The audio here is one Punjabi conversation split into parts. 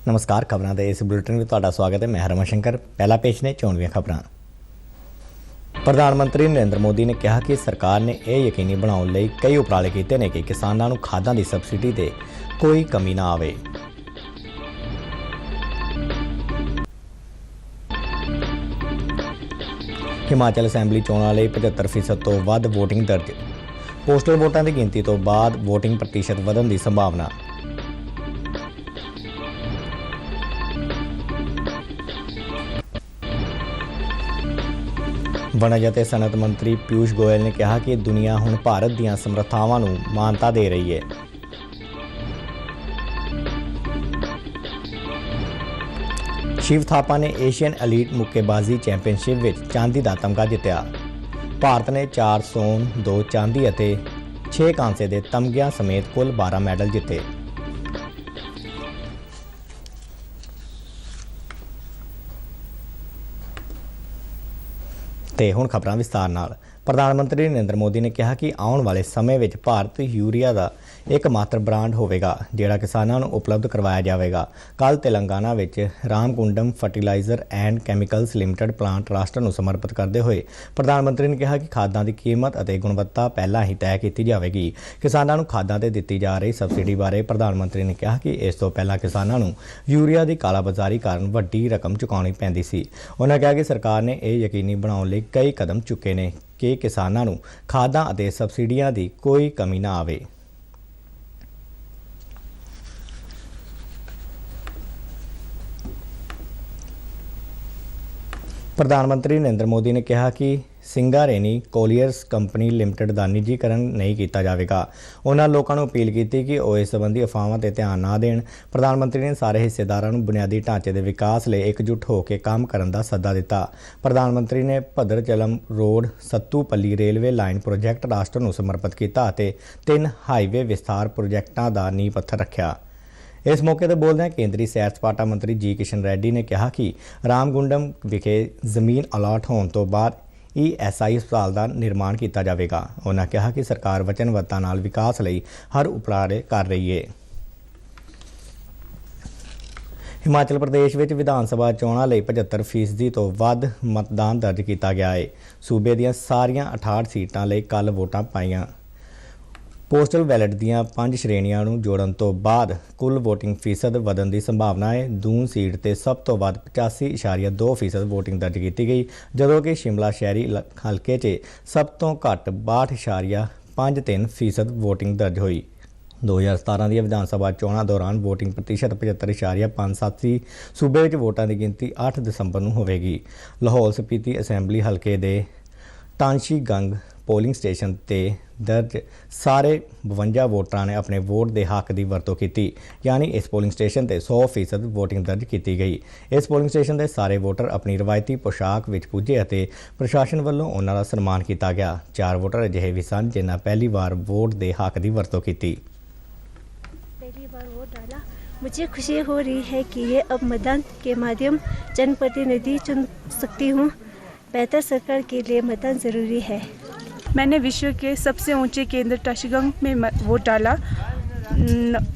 नमस्कार। खबरों के इस बुलेटिन में तुहाडा स्वागत है। मैं हरमन शंकर। पहला पेश ने चोणवीं खबरां। प्रधानमंत्री नरेंद्र मोदी ने कहा कि सरकार ने यह यकीनी बनाने लई कई उपराले किए हैं कि किसानों को खादां की सबसिडी ते कोई कमी ना आवे। हिमाचल असैंबली चोणां लई 75% तो वध वोटिंग दर्ज। पोस्टल वोटां की गिनती तो बाद वोटिंग प्रतिशत वधण की संभावना। वणज ਅਤੇ सनअत मंत्री पीयूष गोयल ने कहा कि दुनिया हुण भारत दीआं समर्थावां नूं मानता दे रही है। शिव थापा ने एशियन एलीट मुक्केबाजी चैंपीयनशिप विच चांदी दा तमगा जित्तिया। भारत ने 4 सोन 2 चांदी ਅਤੇ 6 कांसे के तमगिਆਂ समेत कुल 12 मैडल जिते। ਤੇ ਹੁਣ ਖਬਰਾਂ ਵਿਸਤਾਰ ਨਾਲ। प्रधानमंत्री नरेंद्र मोदी ने कहा कि आने वाले समय में भारत यूरिया का एकमात्र ब्रांड होगा जिहड़ा किसानों को उपलब्ध करवाया जाएगा। कल तेलंगाना में Ramagundam fertilizer and chemicals limited plant राष्ट्र को समर्पित करते हुए प्रधानमंत्री ने कहा कि खादां की कीमत और गुणवत्ता पहला ही तय की जाएगी। किसानों को खादां ते दित्ती जा रही सबसिडी बारे प्रधानमंत्री ने कहा कि इस तो पहला किसानों को यूरिया की कालाबाजारी कारण वड्डी रकम चुकानी पैंदी सी। उन्होंने कहा कि सरकार ने यह यकीनी बनाने लई कई कदम चुके ने कि किसानों को खादां ਅਤੇ सबसिडियां की कोई कमी ना आवे। प्रधानमंत्री नरेंद्र मोदी ने कहा कि सिंगारेनी कोलियर्स कंपनी लिमिटेड का निजीकरण नहीं किया जाएगा। उन्होंने लोगों को अपील की कि वह इस संबंधी अफवाहों पर ध्यान ना दें। प्रधानमंत्री ने सारे हिस्सेदारों को बुनियादी ढांचे के विकास लिए एकजुट होकर काम करने का सद्दा दिता। प्रधानमंत्री ने Bhadrachalam road सत्तूपल्ली railway line project राष्ट्र को समर्पित किया। 3 हाईवे विस्तार प्रोजैक्टों का नींह पत्थर रखा। इस मौके पर बोलदे केंद्रीय सैर सपाटा मंत्री जी किशन रेड्डी ने कहा कि रामगुंडम विखे जमीन अलाट होने तो बाद ESI अस्पताल का निर्माण किया जाएगा। उन्होंने कहा कि सरकार वचनबद्धता नाल विकास लई हर उपराले कर रही है। हिमाचल प्रदेश में विधान सभा चोणां लई 75% तो वध मतदान दर्ज किया गया है। सूबे दीआं सारियां 68 सीटां लई कल वोटां पाईआं। पोस्टल बैलेट दीआं 5 श्रेणियां नूं जोड़न तो बाद कुल वोटिंग फीसद वधन की संभावना है। दून सीट ते सब तो वध 85.2% वोटिंग दर्ज की गई, जदों कि शिमला शहरी हल्के 'च सब तो घट 62.53% वोटिंग दर्ज हुई। 2017 दी विधान सभा चोणां दौरान वोटिंग प्रतिशत 75.57 सी। सूबे में वोटां की गिनती 8 दसंबर को होगी। लाहौल स्पीति असैंबली हल्के दे टांशी गंग पोलिंग स्टेशन ते दर्ज सारे 52 वोटरां ने अपने वोट के हक की वरतों की, यानी इस पोलिंग स्टेशन पर 100% वोटिंग दर्ज की गई। इस पोलिंग स्टेशन के सारे वोटर अपनी रवायती पोशाक विच पुजे और प्रशासन वालों उन्हां दा सन्मान किया गया। 4 वोटर अजिहे भी सन जिन्हां पहली बार वोट के हक की वरतों की। पहली बार वोट डाला, मुझे खुशी हो रही है कि ये अब मतदान के माध्यम जनप्रतिनिधि चुन सकती हूँ। बेहतर सरकार के लिए मतदान ज़रूरी है। मैंने विश्व के सबसे ऊंचे केंद्र टाशीगंग में वोट डाला।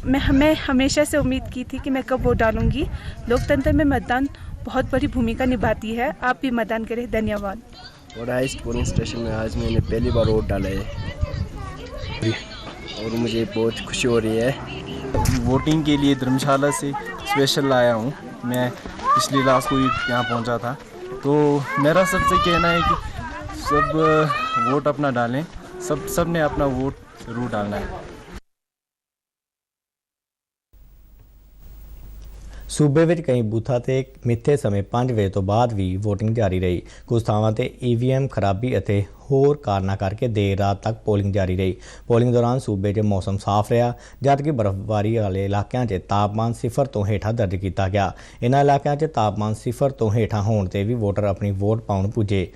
मैं हमेशा से उम्मीद की थी कि मैं कब वोट डालूंगी। लोकतंत्र में मतदान बहुत बड़ी भूमिका निभाती है। आप भी मतदान करें। धन्यवाद। हाईएस्ट पोलिंग स्टेशन में आज मैंने पहली बार वोट डाला है और मुझे बहुत खुशी हो रही है। वोटिंग के लिए धर्मशाला से स्पेशल आया हूँ। मैं पिछली रात को यहाँ पहुँचा था, तो मेरा सबसे कहना है कि सब वोट अपना डालें। सब ने अपना वोट जरूर डालना है। सूबे में कई बूथों ते मिथे समय 5 बजे तो बाद भी वोटिंग जारी रही। कुछ थावां ते EVM खराबी और होर कारणों करके देर रात तक पोलिंग जारी रही। पोलिंग दौरान सूबे 'च मौसम साफ रहा, जबकि बर्फबारी वाले इलाकों 'च तापमान 0 तो हेठा दर्ज किया गया। इन्हां इलाकों 'च तापमान 0 तो हेठा होने ते भी वोटर अपनी वोट पाउण पुजे।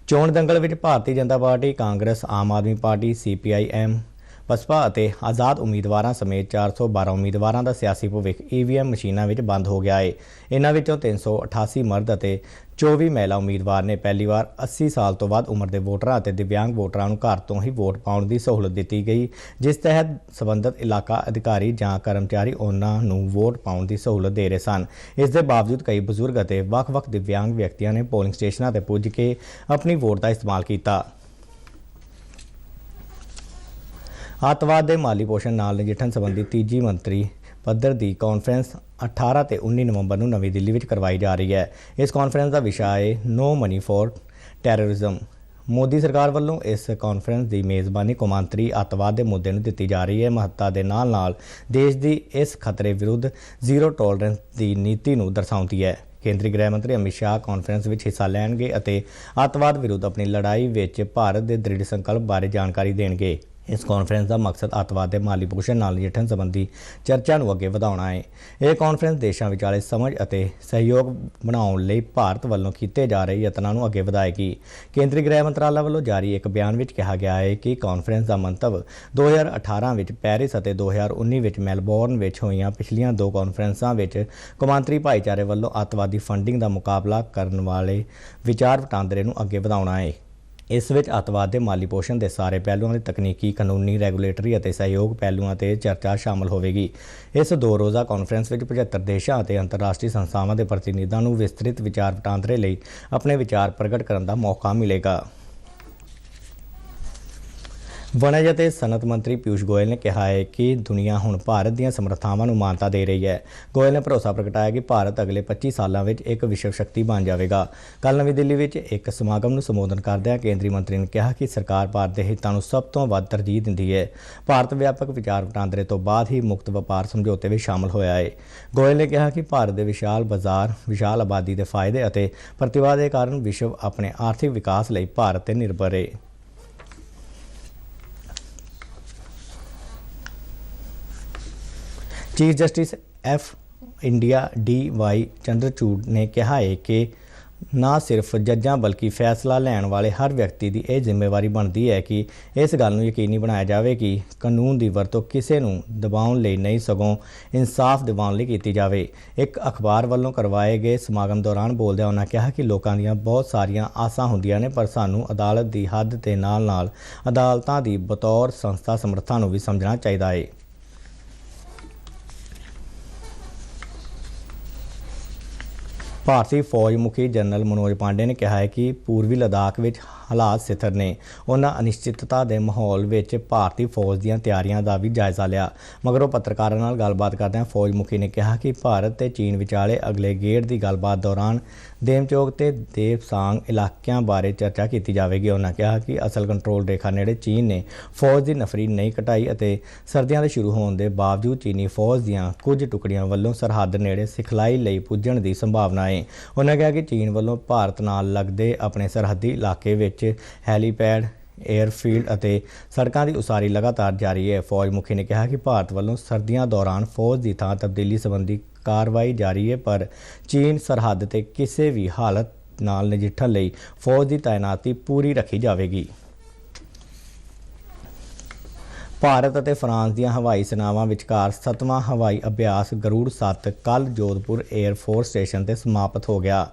चोण दंगल में भारतीय जनता पार्टी, कांग्रेस, आम आदमी पार्टी, CPIM, ਬਸਪਾ ਅਤੇ ਆਜ਼ਾਦ ਉਮੀਦਵਾਰਾਂ ਸਮੇਤ 412 ਉਮੀਦਵਾਰਾਂ ਦਾ ਸਿਆਸੀ ਭਵਿੱਖ EVM ਮਸ਼ੀਨਾਂ ਵਿੱਚ ਬੰਦ ਹੋ ਗਿਆ ਹੈ। ਇਨ੍ਹਾਂ ਵਿੱਚੋਂ 388 ਮਰਦ ਅਤੇ 24 ਮਹਿਲਾ ਉਮੀਦਵਾਰ ਨੇ ਪਹਿਲੀ ਵਾਰ 80 ਸਾਲ ਤੋਂ ਵੱਧ ਉਮਰ ਦੇ ਵੋਟਰਾਂ ਅਤੇ ਦਿਵਿਆਂਗ ਵੋਟਰਾਂ ਨੂੰ ਘਰ ਤੋਂ ਹੀ ਵੋਟ ਪਾਉਣ ਦੀ ਸਹੂਲਤ ਦਿੱਤੀ ਗਈ, ਜਿਸ ਤਹਿਤ ਸੰਬੰਧਿਤ ਇਲਾਕਾ ਅਧਿਕਾਰੀ ਜਾਂ ਕਰਮਚਾਰੀ ਉਹਨਾਂ ਨੂੰ ਵੋਟ ਪਾਉਣ ਦੀ ਸਹੂਲਤ ਦੇ ਰਹੇ ਸਨ। ਇਸ ਦੇ ਬਾਵਜੂਦ ਕਈ ਬਜ਼ੁਰਗ ਅਤੇ ਵੱਖ-ਵੱਖ ਦਿਵਿਆਂਗ ਵਿਅਕਤੀਆਂ ਨੇ ਪੋਲਿੰਗ ਸਟੇਸ਼ਨਾਂ ਤੇ ਪੁੱਜ ਕੇ ਆਪਣੀ ਵੋਟ ਦਾ ਇਸਤੇਮਾਲ ਕੀਤਾ। ਅੱਤਵਾਦ ਦੇ ਮਾਲੀ ਪੋਸ਼ਣ ਨਾਲ ਨਜਿੱਠਣ ਸੰਬੰਧੀ ਤੀਜੀ ਮੰਤਰੀ ਪੱਧਰ ਦੀ ਕਾਨਫਰੰਸ 18 ਤੇ 19 ਨਵੰਬਰ ਨੂੰ ਨਵੀਂ ਦਿੱਲੀ ਵਿੱਚ ਕਰਵਾਈ ਜਾ ਰਹੀ ਹੈ। ਇਸ ਕਾਨਫਰੰਸ ਦਾ ਵਿਸ਼ਾ ਹੈ no money for terrorism. Modi ਸਰਕਾਰ ਵੱਲੋਂ ਇਸ ਕਾਨਫਰੰਸ ਦੀ ਮੇਜ਼ਬਾਨੀ ਕੌਮਾਂਤਰੀ ਅੱਤਵਾਦ ਦੇ ਮੁੱਦੇ ਨੂੰ ਦਿੱਤੀ ਜਾ ਰਹੀ ਹੈ। ਮਹੱਤਤਾ ਦੇ ਨਾਲ ਦੇਸ਼ ਦੀ ਇਸ ਖਤਰੇ ਵਿਰੁੱਧ ਜ਼ੀਰੋ ਟੋਲਰੈਂਸ ਦੀ ਨੀਤੀ ਨੂੰ ਦਰਸਾਉਂਦੀ ਹੈ। ਕੇਂਦਰੀ ਗ੍ਰਹਿ ਮੰਤਰੀ ਅਮਿਤ ਸ਼ਾਹ ਕਾਨਫਰੰਸ ਵਿੱਚ ਹਿੱਸਾ ਲੈਣਗੇ ਅਤੇ ਅੱਤਵਾਦ ਵਿਰੁੱਧ ਆਪਣੀ ਲੜਾਈ ਵਿੱਚ ਭਾਰਤ ਦੇ ਦ੍ਰਿੜ ਸੰਕਲਪ ਬਾਰੇ ਜਾਣਕਾਰੀ ਦੇਣਗੇ। ਇਸ ਕਾਨਫਰੰਸ ਦਾ ਮਕਸਦ ਅੱਤਵਾਦ ਦੇ ਮਾਲੀ ਪੋਸ਼ਣ ਨਾਲ ਨਜਿੱਠਣ ਸੰਬੰਧੀ ਚਰਚਾ ਨੂੰ ਅੱਗੇ ਵਧਾਉਣਾ ਹੈ। ਇਹ ਕਾਨਫਰੰਸ ਦੇਸ਼ਾਂ ਵਿਚਾਲੇ ਸਮਝ ਅਤੇ ਸਹਿਯੋਗ ਬਣਾਉਣ ਲਈ ਭਾਰਤ ਵੱਲੋਂ ਕੀਤੇ ਜਾ ਰਹੇ ਯਤਨਾਂ ਨੂੰ ਅੱਗੇ ਵਧਾਏਗੀ। ਕੇਂਦਰੀ ਗ੍ਰਹਿ ਮੰਤਰਾਲਾ ਵੱਲੋਂ ਜਾਰੀ ਇੱਕ ਬਿਆਨ ਵਿੱਚ ਕਿਹਾ ਗਿਆ ਹੈ ਕਿ ਕਾਨਫਰੰਸ ਦਾ ਮੰਤਵ 2018 ਵਿੱਚ ਪੈਰਿਸ ਅਤੇ 2019 ਵਿੱਚ ਮੈਲਬੌਰਨ ਵਿੱਚ ਹੋਈਆਂ ਪਿਛਲੀਆਂ ਦੋ ਕਾਨਫਰੰਸਾਂ ਵਿੱਚ ਕੌਮਾਂਤਰੀ ਭਾਈਚਾਰੇ ਵੱਲੋਂ ਅੱਤਵਾਦੀ ਫੰਡਿੰਗ ਦਾ ਮੁਕਾਬਲਾ ਕਰਨ ਵਾਲੇ ਵਿਚਾਰ ਵਟਾਂਦਰੇ ਨੂੰ ਅੱਗੇ ਵਧਾਉਣਾ ਹੈ। ਇਸ ਵਿੱਚ ਅੱਤਵਾਦ ਦੇ ਮਾਲੀ ਪੋਸ਼ਣ ਦੇ ਸਾਰੇ ਪਹਿਲੂਆਂ ਦੇ ਤਕਨੀਕੀ, ਕਾਨੂੰਨੀ, ਰੈਗੂਲੇਟਰੀ ਅਤੇ ਸਹਿਯੋਗ ਪਹਿਲੂਆਂ ਤੇ ਚਰਚਾ ਸ਼ਾਮਲ ਹੋਵੇਗੀ। ਇਸ 2 ਰੋਜ਼ਾ ਕਾਨਫਰੰਸ ਵਿੱਚ 75 ਦੇਸ਼ਾਂ ਅਤੇ ਅੰਤਰਰਾਸ਼ਟਰੀ ਸੰਸਥਾਵਾਂ ਦੇ ਪ੍ਰਤੀਨਿਧਾਂ ਨੂੰ ਵਿਸਤ੍ਰਿਤ ਵਿਚਾਰ ਵਟਾਂਦਰੇ ਲਈ ਆਪਣੇ ਵਿਚਾਰ ਪ੍ਰਗਟ ਕਰਨ ਦਾ ਮੌਕਾ ਮਿਲੇਗਾ। ਵਣਜ ਅਤੇ ਸਨਅਤ ਮੰਤਰੀ ਪਿਊਸ਼ ਗੋਇਲ ਨੇ ਕਿਹਾ ਹੈ ਕਿ ਦੁਨੀਆ ਹੁਣ ਭਾਰਤ ਦੀਆਂ ਸਮਰੱਥਾਵਾਂ ਨੂੰ ਮਾਨਤਾ ਦੇ ਰਹੀ ਹੈ। ਗੋਇਲ ਨੇ ਭਰੋਸਾ ਪ੍ਰਗਟਾਇਆ ਕਿ ਭਾਰਤ ਅਗਲੇ 25 ਸਾਲਾਂ ਵਿੱਚ ਇੱਕ ਵਿਸ਼ਵ ਸ਼ਕਤੀ ਬਣ ਜਾਵੇਗਾ। ਕੱਲ੍ਹ ਨਵੀਂ ਦਿੱਲੀ ਵਿੱਚ ਇੱਕ ਸਮਾਗਮ ਨੂੰ ਸੰਬੋਧਨ ਕਰਦਿਆਂ ਕੇਂਦਰੀ ਮੰਤਰੀ ਨੇ ਕਿਹਾ ਕਿ ਸਰਕਾਰ ਭਾਰਤ ਦੇ ਹਿੱਤਾਂ ਨੂੰ ਸਭ ਤੋਂ ਵੱਧ ਤਰਜੀਹ ਦਿੰਦੀ ਹੈ। ਭਾਰਤ ਵਿਆਪਕ ਵਿਚਾਰ ਵਟਾਂਦਰੇ ਤੋਂ ਬਾਅਦ ਹੀ ਮੁਕਤ ਵਪਾਰ ਸਮਝੌਤੇ ਵਿੱਚ ਸ਼ਾਮਲ ਹੋਇਆ ਹੈ। ਗੋਇਲ ਨੇ ਕਿਹਾ ਕਿ ਭਾਰਤ ਦੇ ਵਿਸ਼ਾਲ ਬਾਜ਼ਾਰ, ਵਿਸ਼ਾਲ ਆਬਾਦੀ ਦੇ ਫਾਇਦੇ ਅਤੇ ਪ੍ਰਤਿਭਾ ਦੇ ਕਾਰਨ ਵਿਸ਼ਵ ਆਪਣੇ ਆਰਥਿਕ ਵਿਕਾਸ ਲਈ ਭਾਰਤ ਤੇ ਨਿਰਭਰ ਹੈ। Chief justice F India DY Chandrachud ਨੇ ਕਿਹਾ ਹੈ ਕਿ ਨਾ ਸਿਰਫ ਜੱਜਾਂ ਬਲਕਿ ਫੈਸਲਾ ਲੈਣ ਵਾਲੇ ਹਰ ਵਿਅਕਤੀ ਦੀ ਇਹ ਜ਼ਿੰਮੇਵਾਰੀ ਬਣਦੀ ਹੈ ਕਿ ਇਸ ਗੱਲ ਨੂੰ ਯਕੀਨੀ ਬਣਾਇਆ ਜਾਵੇ ਕਿ ਕਾਨੂੰਨ ਦੀ ਵਰਤੋਂ ਕਿਸੇ ਨੂੰ ਦਬਾਉਣ ਲਈ ਨਹੀਂ ਸਗੋਂ ਇਨਸਾਫ ਦਿਵਾਉਣ ਲਈ ਕੀਤੀ ਜਾਵੇ। ਇੱਕ ਅਖਬਾਰ ਵੱਲੋਂ ਕਰਵਾਏ ਗਏ ਸਮਾਗਮ ਦੌਰਾਨ ਬੋਲਦਿਆਂ ਉਹਨਾਂ ਕਿਹਾ ਕਿ ਲੋਕਾਂ ਦੀਆਂ ਬਹੁਤ ਸਾਰੀਆਂ ਆਸਾਂ ਹੁੰਦੀਆਂ ਨੇ, ਪਰ ਸਾਨੂੰ ਅਦਾਲਤ ਦੀ ਹੱਦ ਦੇ ਨਾਲ ਅਦਾਲਤਾਂ ਦੀ ਬਤੌਰ ਸੰਸਥਾ ਸਮਰੱਥਾ ਨੂੰ ਵੀ ਸਮਝਣਾ ਚਾਹੀਦਾ ਹੈ। ਭਾਰਤੀ ਫੌਜ ਮੁਖੀ ਜਨਰਲ ਮਨੋਜ ਪਾਂਡੇ ਨੇ ਕਿਹਾ ਹੈ ਕਿ ਪੂਰਬੀ ਲਦਾਖ ਵਿੱਚ ਹਾਲਾਤ ਸਥਿਰ ਨੇ। ਉਹਨਾਂ ਅਨਿਸ਼ਚਿਤਤਾ ਦੇ ਮਾਹੌਲ ਵਿੱਚ ਭਾਰਤੀ ਫੌਜ ਦੀਆਂ ਤਿਆਰੀਆਂ ਦਾ ਵੀ ਜਾਇਜ਼ਾ ਲਿਆ। ਮਗਰੋਂ ਪੱਤਰਕਾਰਾਂ ਨਾਲ ਗੱਲਬਾਤ ਕਰਦਿਆਂ ਫੌਜ ਮੁਖੀ ਨੇ ਕਿਹਾ ਕਿ ਭਾਰਤ ਤੇ ਚੀਨ ਵਿਚਾਲੇ ਅਗਲੇ ਗੇੜ ਦੀ ਗੱਲਬਾਤ ਦੌਰਾਨ ਦੇਮਚੋਕ ਤੇ ਦੇਵਸਾਂਗ ਇਲਾਕਿਆਂ ਬਾਰੇ ਚਰਚਾ ਕੀਤੀ ਜਾਵੇਗੀ। ਉਹਨਾਂ ਕਿਹਾ ਕਿ ਅਸਲ ਕੰਟਰੋਲ ਰੇਖਾ ਨੇੜੇ ਚੀਨ ਨੇ ਫੌਜ ਦੀ ਨਫਰੀ ਨਹੀਂ ਘਟਾਈ ਅਤੇ ਸਰਦੀਆਂ ਦੇ ਸ਼ੁਰੂ ਹੋਣ ਦੇ ਬਾਵਜੂਦ ਚੀਨੀ ਫੌਜ ਦੀਆਂ ਕੁਝ ਟੁਕੜੀਆਂ ਵੱਲੋਂ ਸਰਹੱਦ ਨੇੜੇ ਸਿਖਲਾਈ ਲਈ ਪੁੱਜਣ ਦੀ ਸੰਭਾਵਨਾ ਹੈ। ਉਹਨਾਂ ਕਿਹਾ ਕਿ ਚੀਨ ਵੱਲੋਂ ਭਾਰਤ ਨਾਲ ਲੱਗਦੇ ਆਪਣੇ ਸਰਹੱਦੀ ਇਲਾਕੇ ਵਿੱਚ ਹੈਲੀਪੈਡ, ਏਅਰਫੀਲਡ ਅਤੇ ਸੜਕਾਂ ਦੀ ਉਸਾਰੀ ਲਗਾਤਾਰ ਜਾਰੀ ਹੈ। ਫੌਜ ਮੁਖੀ ਨੇ ਕਿਹਾ ਕਿ ਭਾਰਤ ਵੱਲੋਂ ਸਰਦੀਆਂ ਦੌਰਾਨ ਫੌਜ ਦੀ ਥਾਂ ਤਬਦੀਲੀ ਸੰਬੰਧੀ ਕਾਰਵਾਈ ਜਾਰੀ ਹੈ, ਪਰ ਚੀਨ ਸਰਹੱਦ ਤੇ ਕਿਸੇ ਵੀ ਹਾਲਤ ਨਾਲ ਨਜਿੱਠਣ ਲਈ ਫੌਜ ਦੀ ਤਾਇਨਾਤੀ ਪੂਰੀ ਰੱਖੀ ਜਾਵੇਗੀ। ਭਾਰਤ ਅਤੇ ਫਰਾਂਸ ਦੀਆਂ ਹਵਾਈ ਸੈਨਾਵਾਂ ਵਿਚਕਾਰ 7ਵਾਂ ਹਵਾਈ ਅਭਿਆਸ ਗਰੂੜ 7 ਕੱਲ੍ਹ ਜੋਧਪੁਰ ਏਅਰ ਫੋਰਸ ਸਟੇਸ਼ਨ ਤੇ ਸਮਾਪਤ ਹੋ ਗਿਆ।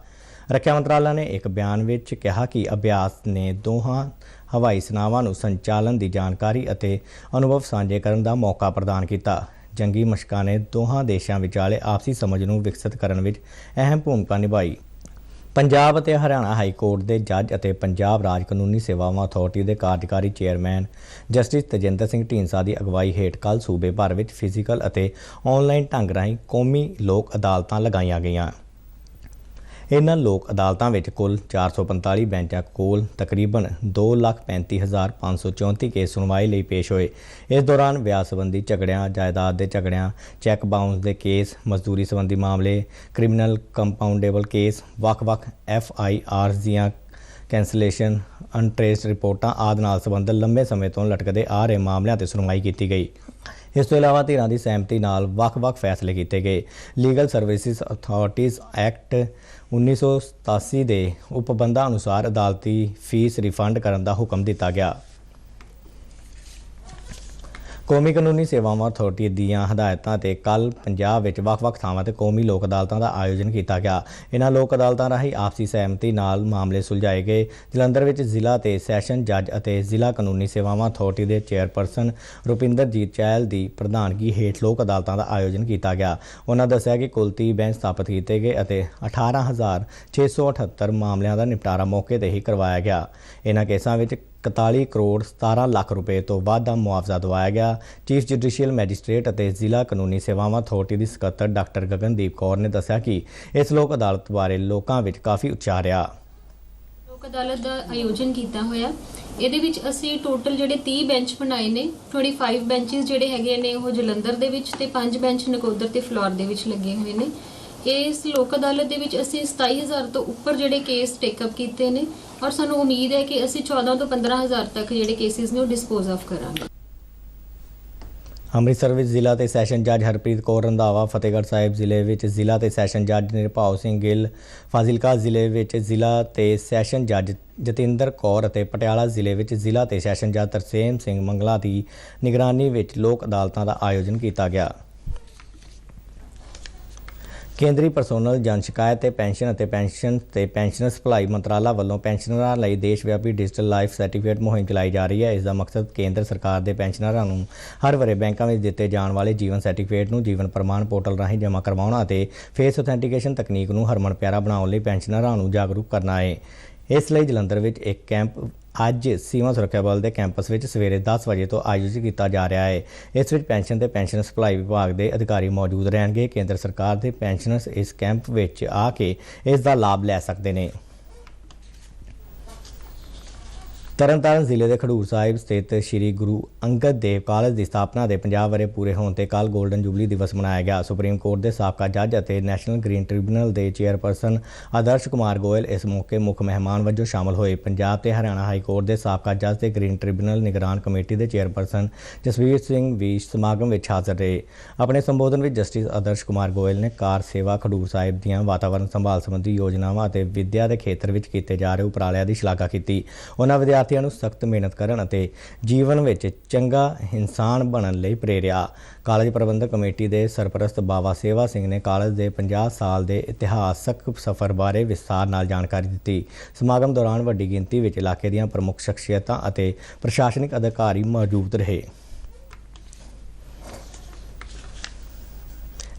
ਰੱਖਿਆ ਮੰਤਰਾਲਾ ਨੇ ਇੱਕ ਬਿਆਨ ਵਿੱਚ ਕਿਹਾ ਕਿ ਅਭਿਆਸ ਨੇ ਦੋਹਾਂ ਹਵਾਈ ਸੈਨਾਵਾਂ ਨੂੰ ਸੰਚਾਲਨ ਦੀ ਜਾਣਕਾਰੀ ਅਤੇ ਅਨੁਭਵ ਸਾਂਝੇ ਕਰਨ ਦਾ ਮੌਕਾ ਪ੍ਰਦਾਨ ਕੀਤਾ। ਜੰਗੀ ਮਸ਼ਕਾਂ ਨੇ ਦੋਹਾਂ ਦੇਸ਼ਾਂ ਵਿਚਾਲੇ ਆਪਸੀ ਸਮਝ ਨੂੰ ਵਿਕਸਿਤ ਕਰਨ ਵਿੱਚ ਅਹਿਮ ਭੂਮਿਕਾ ਨਿਭਾਈ। ਪੰਜਾਬ ਅਤੇ ਹਰਿਆਣਾ ਹਾਈ ਕੋਰਟ ਦੇ ਜੱਜ ਅਤੇ ਪੰਜਾਬ ਰਾਜ ਕਾਨੂੰਨੀ ਸੇਵਾਵਾਂ ਅਥਾਰਟੀ ਦੇ ਕਾਰਜਕਾਰੀ ਚੇਅਰਮੈਨ ਜਸਟਿਸ ਤਜਿੰਦਰ ਸਿੰਘ ਢੀਂਡਸਾ ਦੀ ਅਗਵਾਈ ਹੇਠ ਕੱਲ੍ਹ ਸੂਬੇ ਭਰ ਵਿੱਚ ਫਿਜ਼ੀਕਲ ਅਤੇ ਆਨਲਾਈਨ ਢੰਗ ਰਾਹੀਂ ਕੌਮੀ ਲੋਕ ਅਦਾਲਤਾਂ ਲਗਾਈਆਂ ਗਈਆਂ। ਇਹਨਾਂ ਲੋਕ ਅਦਾਲਤਾਂ ਵਿੱਚ ਕੁੱਲ 445 ਬੈਂਚਾਂ ਕੋਲ ਤਕਰੀਬਨ 2,35,534 ਕੇਸ ਸੁਣਵਾਈ ਲਈ ਪੇਸ਼ ਹੋਏ। ਇਸ ਦੌਰਾਨ ਵਿਆਹ ਸੰਬੰਧੀ ਝਗੜਿਆਂ, ਜਾਇਦਾਦ ਦੇ ਝਗੜਿਆਂ, ਚੈੱਕ ਬਾਊਂਸ ਦੇ ਕੇਸ, ਮਜ਼ਦੂਰੀ ਸੰਬੰਧੀ ਮਾਮਲੇ, ਕ੍ਰਿਮੀਨਲ ਕੰਪਾਊਂਡੇਬਲ ਕੇਸ, ਵੱਖ-ਵੱਖ FIRs ਦੀਆਂ ਕੈਂਸਲੇਸ਼ਨ, ਅਨਟ੍ਰੇਸਡ ਰਿਪੋਰਟਾਂ ਆਦਿ ਨਾਲ ਸੰਬੰਧਿਤ ਲੰਬੇ ਸਮੇਂ ਤੋਂ ਲਟਕਦੇ ਆ ਰਹੇ ਮਾਮਲਿਆਂ 'ਤੇ ਸੁਣਵਾਈ ਕੀਤੀ ਗਈ। ਇਸ ਤੋਂ ਇਲਾਵਾ ਧਿਰਾਂ ਦੀ ਸਹਿਮਤੀ ਨਾਲ ਵੱਖ-ਵੱਖ ਫੈਸਲੇ ਕੀਤੇ ਗਏ। ਲੀਗਲ ਸਰਵਿਸਿਜ਼ ਅਥਾਰਟੀਜ਼ ਐਕਟ 1987 ਦੇ ਉਪਬੰਧਾਂ ਅਨੁਸਾਰ ਅਦਾਲਤੀ ਫੀਸ ਰਿਫੰਡ ਕਰਨ ਦਾ ਹੁਕਮ ਦਿੱਤਾ ਗਿਆ। ਕੌਮੀ ਕਾਨੂੰਨੀ ਸੇਵਾਵਾਂ ਅਥਾਰਟੀ ਦੀਆਂ ਹਦਾਇਤਾਂ ਤੇ ਕੱਲ੍ਹ ਪੰਜਾਬ ਵਿੱਚ ਵੱਖ-ਵੱਖ ਥਾਵਾਂ ਤੇ ਕੌਮੀ ਲੋਕ ਅਦਾਲਤਾਂ ਦਾ ਆਯੋਜਨ ਕੀਤਾ ਗਿਆ। ਇਹਨਾਂ ਲੋਕ ਅਦਾਲਤਾਂ ਰਾਹੀਂ ਆਪਸੀ ਸਹਿਮਤੀ ਨਾਲ ਮਾਮਲੇ ਸੁਲਝਾਏ ਗਏ। ਜਲੰਧਰ ਵਿੱਚ ਜ਼ਿਲ੍ਹਾ ਤੇ ਸੈਸ਼ਨ ਜੱਜ ਅਤੇ ਜ਼ਿਲ੍ਹਾ ਕਾਨੂੰਨੀ ਸੇਵਾਵਾਂ ਅਥਾਰਟੀ ਦੇ ਚੇਅਰਪਰਸਨ ਰੁਪਿੰਦਰਜੀਤ ਚਹਿਲ ਦੀ ਪ੍ਰਧਾਨਗੀ ਹੇਠ ਲੋਕ ਅਦਾਲਤਾਂ ਦਾ ਆਯੋਜਨ ਕੀਤਾ ਗਿਆ। ਉਹਨਾਂ ਦੱਸਿਆ ਕਿ ਕੁੱਲ 30 ਬੈਂਚ ਸਥਾਪਿਤ ਕੀਤੇ ਗਏ ਅਤੇ 18,678 ਮਾਮਲਿਆਂ ਦਾ ਨਿਪਟਾਰਾ ਮੌਕੇ ਤੇ ਹੀ ਕਰਵਾਇਆ ਗਿਆ। ਇਹਨਾਂ ਕੇਸਾਂ ਵਿੱਚ 41 ਕਰੋੜ 17 ਲੱਖ ਰੁਪਏ ਤੋਂ ਵੱਧ ਦਾ ਮੁਆਵਜ਼ਾ ਦਿਵਾਇਆ ਗਿਆ। ਚੀਫ ਜੁਡੀਸ਼ੀਅਲ ਮੈਜਿਸਟ੍ਰੇਟ ਅਤੇ ਜ਼ਿਲ੍ਹਾ ਕਾਨੂੰਨੀ ਸੇਵਾਵਾਂ ਅਥਾਰਟੀ ਦੀ ਸਕੱਤਰ ਡਾਕਟਰ ਗਗਨਦੀਪ ਕੌਰ ਨੇ ਦੱਸਿਆ ਕਿ ਇਸ ਲੋਕ ਅਦਾਲਤ ਬਾਰੇ ਲੋਕਾਂ ਵਿੱਚ ਕਾਫੀ ਉਤਸ਼ਾਹ ਰਿਹਾ। ਲੋਕ ਅਦਾਲਤ ਦਾ ਆਯੋਜਨ ਕੀਤਾ ਹੋਇਆ। ਇਹਦੇ ਵਿੱਚ ਅਸੀਂ ਟੋਟਲ ਜਿਹੜੇ 30 ਬੈਂਚ ਬਣਾਏ ਨੇ। 25 ਬੈਂਚਸ ਜਿਹੜੇ ਹੈਗੇ ਨੇ ਉਹ ਜਲੰਧਰ ਦੇ ਵਿੱਚ ਤੇ 5 ਬੈਂਚ ਨਕੋਦਰ ਤੇ ਫਲੋਰ ਦੇ ਵਿੱਚ ਲੱਗੇ ਹੋਏ ਨੇ। ਇਸ ਲੋਕ ਅਦਾਲਤ ਦੇ ਵਿੱਚ ਅਸੀਂ 27,000 ਤੋਂ ਉੱਪਰ ਜਿਹੜੇ ਕੇਸ ਟੇਕਅਪ ਕੀਤੇ ਨੇ ਔਰ ਸਾਨੂੰ ਉਮੀਦ ਹੈ ਕਿ ਅਸੀਂ 14 ਤੋਂ 15,000 ਤੱਕ ਜਿਹੜੇ ਕੇਸਿਸ ਨੇ ਉਹ ਡਿਸਪੋਜ਼ ਆਫ ਕਰਾਂਗੇ। ਅੰਮ੍ਰਿਤਸਰ ਵਿੱਚ ਜ਼ਿਲ੍ਹਾ ਤੇ ਸੈਸ਼ਨ ਜੱਜ ਹਰਪ੍ਰੀਤ ਕੌਰ ਰੰਧਾਵਾ, ਫਤਿਹਗੜ੍ਹ ਸਾਹਿਬ ਜ਼ਿਲ੍ਹੇ ਵਿੱਚ ਜ਼ਿਲ੍ਹਾ ਤੇ ਸੈਸ਼ਨ ਜੱਜ ਨਿਰਭਾਉ ਸਿੰਘ ਗਿੱਲ, ਫਾਜ਼ਿਲਕਾ ਜ਼ਿਲ੍ਹੇ ਵਿੱਚ ਜ਼ਿਲ੍ਹਾ ਤੇ ਸੈਸ਼ਨ ਜੱਜ ਜਤਿੰਦਰ ਕੌਰ ਅਤੇ ਪਟਿਆਲਾ ਜ਼ਿਲ੍ਹੇ ਵਿੱਚ ਜ਼ਿਲ੍ਹਾ ਤੇ ਸੈਸ਼ਨ ਜੱਜ ਤਰਸੇਮ ਸਿੰਘ ਮੰਗਲਾ ਦੀ ਨਿਗਰਾਨੀ ਵਿੱਚ ਲੋਕ ਅਦਾਲਤਾਂ ਦਾ ਆਯੋਜਨ ਕੀਤਾ ਗਿਆ। ਕੇਂਦਰੀ ਪਰਸੋਨਲ ਜਨ ਸ਼ਿਕਾਇਤ ਤੇ ਪੈਨਸ਼ਨ ਅਤੇ ਪੈਨਸ਼ਨਰਸ ਭਲਾਈ ਮੰਤਰਾਲਾ ਵੱਲੋਂ ਪੈਨਸ਼ਨਰਾਂ ਲਈ ਦੇਸ਼ ਵਿਆਪੀ ਡਿਜੀਟਲ ਲਾਈਫ ਸਰਟੀਫਿਕੇਟ ਮੁਹਿੰਮ ਚਲਾਈ ਜਾ ਰਹੀ ਹੈ। ਇਸ ਦਾ ਮਕਸਦ ਕੇਂਦਰ ਸਰਕਾਰ ਦੇ ਪੈਨਸ਼ਨਰਾਂ ਨੂੰ ਹਰ ਵਰ੍ਹੇ ਬੈਂਕਾਂ ਵਿੱਚ ਦਿੱਤੇ ਜਾਣ ਵਾਲੇ ਜੀਵਨ ਸਰਟੀਫਿਕੇਟ ਨੂੰ ਜੀਵਨ ਪ੍ਰਮਾਣ ਪੋਰਟਲ ਰਾਹੀਂ ਜਮ੍ਹਾਂ ਕਰਵਾਉਣਾ ਅਤੇ ਫੇਸ ਅਥੈਂਟੀਕੇਸ਼ਨ ਤਕਨੀਕ ਨੂੰ ਹਰਮਨ ਪਿਆਰਾ ਬਣਾਉਣ ਲਈ ਪੈਨਸ਼ਨਰਾਂ ਨੂੰ ਜਾਗਰੂਕ ਕਰਨਾ ਹੈ। ਇਸ ਲਈ ਜਲੰਧਰ ਵਿੱਚ ਇੱਕ ਕੈਂਪ ਅੱਜ ਸੀਮਾ ਸੁਰੱਖਿਆ ਬਲ ਦੇ ਕੈਂਪਸ ਵਿੱਚ ਸਵੇਰੇ 10 ਵਜੇ ਤੋਂ ਆਯੋਜਿਤ ਕੀਤਾ ਜਾ ਰਿਹਾ ਹੈ। ਇਸ ਵਿੱਚ ਪੈਨਸ਼ਨ ਤੇ ਪੈਨਸ਼ਨਰਸ ਭਲਾਈ ਵਿਭਾਗ ਦੇ ਅਧਿਕਾਰੀ ਮੌਜੂਦ ਰਹਿਣਗੇ। ਕੇਂਦਰ ਸਰਕਾਰ ਦੇ ਪੈਨਸ਼ਨਰਸ ਇਸ ਕੈਂਪ ਵਿੱਚ ਆ ਕੇ ਇਸ ਦਾ ਲਾਭ ਲੈ ਸਕਦੇ ਨੇ। ਤਰਨਤਾਰਨ ਜ਼ਿਲ੍ਹੇ ਦੇ ਖਡੂਰ ਸਾਹਿਬ ਸਥਿਤ ਸ੍ਰੀ ਗੁਰੂ ਅੰਗਦ ਦੇਵ ਕਾਲਜ ਦੀ ਸਥਾਪਨਾ ਦੇ 50 ਵਰ੍ਹੇ ਪੂਰੇ ਹੋਣ ਤੇ ਕੱਲ੍ਹ ਗੋਲਡਨ ਜੁਬਲੀ ਦਿਵਸ ਮਨਾਇਆ ਗਿਆ। ਸੁਪਰੀਮ ਕੋਰਟ ਦੇ ਸਾਬਕਾ ਜੱਜ ਅਤੇ ਨੈਸ਼ਨਲ ਗ੍ਰੀਨ ਟ੍ਰਿਬਿਊਨਲ ਦੇ ਚੇਅਰਪਰਸਨ ਆਦਰਸ਼ ਕੁਮਾਰ ਗੋਇਲ ਇਸ ਮੌਕੇ ਮੁੱਖ ਮਹਿਮਾਨ ਵਜੋਂ ਸ਼ਾਮਲ ਹੋਏ। ਪੰਜਾਬ ਤੇ ਹਰਿਆਣਾ ਹਾਈ ਕੋਰਟ ਦੇ ਸਾਬਕਾ ਜੱਜ ਤੇ ਗ੍ਰੀਨ ਟ੍ਰਿਬਿਊਨਲ ਨਿਗਰਾਨ ਕਮੇਟੀ ਦੇ ਚੇਅਰਪਰਸਨ ਜਸਵੀਰ ਸਿੰਘ ਵੀ ਸਮਾਗਮ ਵਿੱਚ ਹਾਜ਼ਰ ਰਹੇ। ਆਪਣੇ ਸੰਬੋਧਨ ਵਿੱਚ ਜਸਟਿਸ ਆਦਰਸ਼ ਕੁਮਾਰ ਗੋਇਲ ਨੇ ਕਾਰ ਸੇਵਾ ਖਡੂਰ ਸਾਹਿਬ ਦੀਆਂ ਵਾਤਾਵਰਣ ਸੰਭਾਲ ਸੰਬੰਧੀ ਯੋਜਨਾਵਾਂ ਅਤੇ ਵਿੱਦਿਆ ਦੇ ਖੇਤਰ ਵਿੱਚ ਕੀਤੇ ਜਾ ਰਹੇ ਉਪਰਾਲਿਆਂ ਦੀ ਸ਼ਲਾਘਾ ਕੀਤੀ। ਉਹਨਾਂ ਵਿਦਿਆਰਥੀਆਂ ਨੂੰ ਸਖਤ ਮਿਹਨਤ ਕਰਨ ਅਤੇ ਜੀਵਨ ਵਿੱਚ ਚੰਗਾ ਇਨਸਾਨ ਬਣਨ ਲਈ ਪ੍ਰੇਰਿਆ। ਕਾਲਜ ਪ੍ਰਬੰਧਕ ਕਮੇਟੀ ਦੇ ਸਰਪ੍ਰਸਤ ਬਾਵਾ ਸੇਵਾ ਸਿੰਘ ਨੇ ਕਾਲਜ ਦੇ 50 ਸਾਲ ਦੇ ਇਤਿਹਾਸਕ ਸਫ਼ਰ ਬਾਰੇ ਵਿਸਥਾਰ ਨਾਲ ਜਾਣਕਾਰੀ ਦਿੱਤੀ। ਸਮਾਗਮ ਦੌਰਾਨ ਵੱਡੀ ਗਿਣਤੀ ਵਿੱਚ ਇਲਾਕੇ ਦੀਆਂ ਪ੍ਰਮੁੱਖ ਸ਼ਖਸੀਅਤਾਂ ਅਤੇ ਪ੍ਰਸ਼ਾਸਨਿਕ ਅਧਿਕਾਰੀ ਮੌਜੂਦ ਰਹੇ।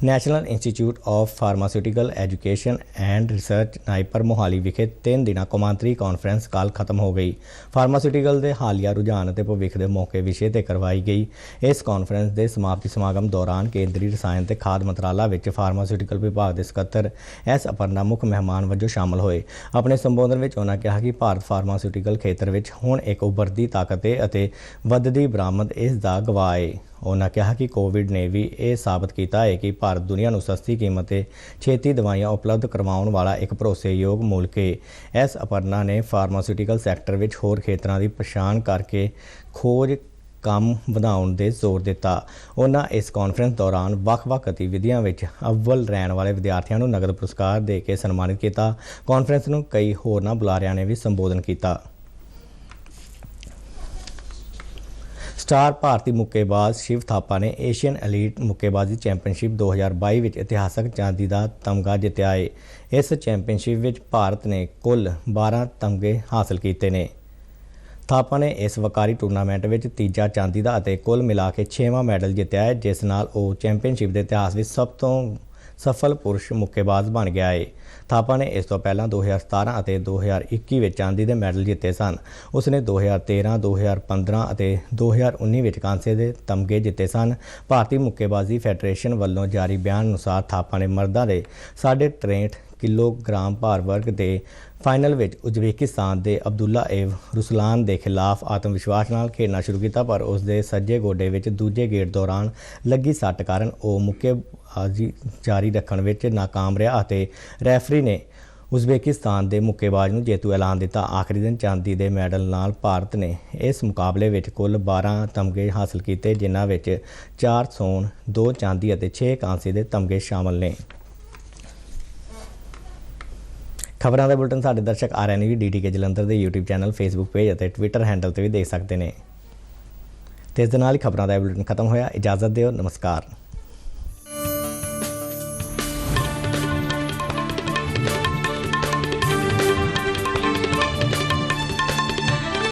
National institute of pharmaceutical education and research NIPER Mohali ਵਿਖੇ 3 ਦਿਨਾਂ ਕੌਮਾਂਤਰੀ ਕਾਨਫਰੰਸ ਕੱਲ੍ਹ ਖਤਮ ਹੋ ਗਈ। ਫਾਰਮਾਸਿਊਟੀਕਲ ਦੇ ਹਾਲੀਆ ਰੁਝਾਨ ਅਤੇ ਭਵਿੱਖ ਦੇ ਮੌਕੇ ਵਿਸ਼ੇ ਤੇ ਕਰਵਾਈ ਗਈ। ਇਸ ਕਾਨਫਰੰਸ ਦੇ ਸਮਾਪਤੀ ਸਮਾਗਮ ਦੌਰਾਨ ਕੇਂਦਰੀ ਰਸਾਇਣ ਤੇ ਖਾਦ ਮੰਤਰਾਲਾ ਵਿੱਚ ਫਾਰਮਾਸਿਊਟੀਕਲ ਵਿਭਾਗ ਦੇ ਸਕੱਤਰ ਐਸ ਅਪਰਨਾ ਮੁੱਖ ਮਹਿਮਾਨ ਵਜੋਂ ਸ਼ਾਮਲ ਹੋਏ। ਆਪਣੇ ਸੰਬੋਧਨ ਵਿੱਚ ਉਹਨਾਂ ਕਿਹਾ ਕਿ ਭਾਰਤ ਫਾਰਮਾਸਿਊਟੀਕਲ ਖੇਤਰ ਵਿੱਚ ਹੁਣ ਇੱਕ ਉੱਭਰਦੀ ਤਾਕਤ ਹੈ ਅਤੇ ਵੱਧਦੀ ਬਰਾਮਦ ਇਸ ਦਾ ਗਵਾਹ ਹੈ। ਉਹਨਾਂ ਕਿਹਾ ਕਿ ਕੋਵਿਡ ਨੇ ਵੀ ਇਹ ਸਾਬਤ ਕੀਤਾ ਹੈ ਕਿ ਭਾਰਤ ਦੁਨੀਆ ਨੂੰ ਸਸਤੀ ਕੀਮਤ ਤੇ ਛੇਤੀ ਦਵਾਈਆਂ ਉਪਲਬਧ ਕਰਵਾਉਣ ਵਾਲਾ ਇੱਕ ਭਰੋਸੇਯੋਗ ਮੁਲਕ ਹੈ। ਐਸ ਅਪਰਨਾ ਨੇ ਫਾਰਮਾਸਿਊਟੀਕਲ ਸੈਕਟਰ ਵਿੱਚ ਹੋਰ ਖੇਤਰਾਂ ਦੀ ਪਛਾਣ ਕਰਕੇ ਖੋਜ ਕੰਮ ਵਧਾਉਣ ਦੇ ਜ਼ੋਰ ਦਿੱਤਾ। ਉਹਨਾਂ ਇਸ ਕਾਨਫਰੰਸ ਦੌਰਾਨ ਵੱਖ-ਵੱਖ ਗਤੀਵਿਧੀਆਂ ਵਿੱਚ ਅਵਲ ਰਹਿਣ ਵਾਲੇ ਵਿਦਿਆਰਥੀਆਂ ਨੂੰ ਨਗਦ ਪੁਰਸਕਾਰ ਦੇ ਕੇ ਸਨਮਾਨਿਤ ਕੀਤਾ। ਕਾਨਫਰੰਸ ਨੂੰ ਕਈ ਹੋਰਨਾਂ ਬੁਲਾਰਿਆਂ ਨੇ ਵੀ ਸੰਬੋਧਨ ਕੀਤਾ। ਸਟਾਰ ਭਾਰਤੀ ਮੁੱਕੇਬਾਜ਼ ਸ਼ਿਵ ਥਾਪਾ ਨੇ ਏਸ਼ੀਅਨ ਐਲੀਟ ਮੁੱਕੇਬਾਜ਼ੀ ਚੈਂਪੀਅਨਸ਼ਿਪ 2022 ਵਿੱਚ ਇਤਿਹਾਸਕ ਚਾਂਦੀ ਦਾ ਤਮਗਾ ਜਿੱਤਿਆ ਹੈ। ਇਸ ਚੈਂਪੀਅਨਸ਼ਿਪ ਵਿੱਚ ਭਾਰਤ ਨੇ ਕੁੱਲ 12 ਤਮਗੇ ਹਾਸਲ ਕੀਤੇ ਨੇ। ਥਾਪਾ ਨੇ ਇਸ ਵਕਾਰੀ ਟੂਰਨਾਮੈਂਟ ਵਿੱਚ ਤੀਜਾ ਚਾਂਦੀ ਦਾ ਅਤੇ ਕੁੱਲ ਮਿਲਾ ਕੇ 6ਵਾਂ ਮੈਡਲ ਜਿੱਤਿਆ ਹੈ, ਜਿਸ ਨਾਲ ਉਹ ਚੈਂਪੀਅਨਸ਼ਿਪ ਦੇ ਇਤਿਹਾਸ ਵਿੱਚ ਸਭ ਤੋਂ ਸਫਲ ਪੁਰਸ਼ ਮੁੱਕੇਬਾਜ਼ ਬਣ ਗਿਆ ਹੈ। ਥਾਪਾ ਨੇ ਇਸ ਤੋਂ ਪਹਿਲਾਂ 2017 ਅਤੇ 2021 ਵਿੱਚ ਚਾਂਦੀ ਦੇ ਮੈਡਲ ਜਿੱਤੇ ਸਨ। ਉਸਨੇ 2013, 2015 ਅਤੇ 2019 ਵਿੱਚ ਕਾਂਸੇ ਦੇ ਤਮਗੇ ਜਿੱਤੇ ਸਨ। ਭਾਰਤੀ ਮੁੱਕੇਬਾਜ਼ੀ ਫੈਡਰੇਸ਼ਨ ਵੱਲੋਂ ਜਾਰੀ ਬਿਆਨ ਅਨੁਸਾਰ ਥਾਪਾ ਨੇ ਮਰਦਾਂ ਦੇ 63 ਕਿਲੋਗ੍ਰਾਮ ਭਾਰ ਵਰਗ ਦੇ ਫਾਈਨਲ ਵਿੱਚ ਉਜ਼ਬੇਕਿਸਤਾਨ ਦੇ ਅਬਦੁੱਲਾਏਵ ਰੁਸਲਾਨ ਦੇ ਖਿਲਾਫ ਆਤਮ ਵਿਸ਼ਵਾਸ ਨਾਲ ਖੇਡਣਾ ਸ਼ੁਰੂ ਕੀਤਾ, ਪਰ ਉਸ ਦੇ ਸੱਜੇ ਗੋਡੇ ਵਿੱਚ ਦੂਜੇ ਗੇੜ ਦੌਰਾਨ ਲੱਗੀ ਸੱਟ ਕਾਰਨ ਉਹ ਮੁੱਕੇਬਾਜ਼ੀ ਜਾਰੀ ਰੱਖਣ ਵਿੱਚ ਨਾਕਾਮ ਰਿਹਾ ਅਤੇ ਰੈਫਰੀ ਨੇ ਉਜ਼ਬੇਕਿਸਤਾਨ ਦੇ ਮੁੱਕੇਬਾਜ਼ ਨੂੰ ਜੇਤੂ ਐਲਾਨ ਦਿੱਤਾ। ਆਖਰੀ ਦਿਨ ਚਾਂਦੀ ਦੇ ਮੈਡਲ ਨਾਲ ਭਾਰਤ ਨੇ ਇਸ ਮੁਕਾਬਲੇ ਵਿੱਚ ਕੁੱਲ 12 ਤਮਗੇ ਹਾਸਲ ਕੀਤੇ, ਜਿਨ੍ਹਾਂ ਵਿੱਚ 4 ਸੋਨ, 2 ਚਾਂਦੀ ਅਤੇ 6 ਕਾਂਸੇ ਦੇ ਤਮਗੇ ਸ਼ਾਮਲ ਨੇ। ਖਬਰਾਂ ਦਾ ਬੁਲਟਨ ਸਾਡੇ ਦਰਸ਼ਕ RNV DTK ਜਲੰਧਰ ਦੇ YouTube ਚੈਨਲ, Facebook ਪੇਜ ਅਤੇ Twitter ਹੈਂਡਲ ਤੇ ਵੀ ਦੇਖ ਸਕਦੇ ਨੇ। ਤੇ ਇਸ ਦੇ ਨਾਲ ਹੀ ਖਬਰਾਂ ਦਾ ਇਹ ਬੁਲੇਟਿਨ ਖਤਮ ਹੋਇਆ। ਇਜਾਜ਼ਤ ਦਿਓ। ਨਮਸਕਾਰ।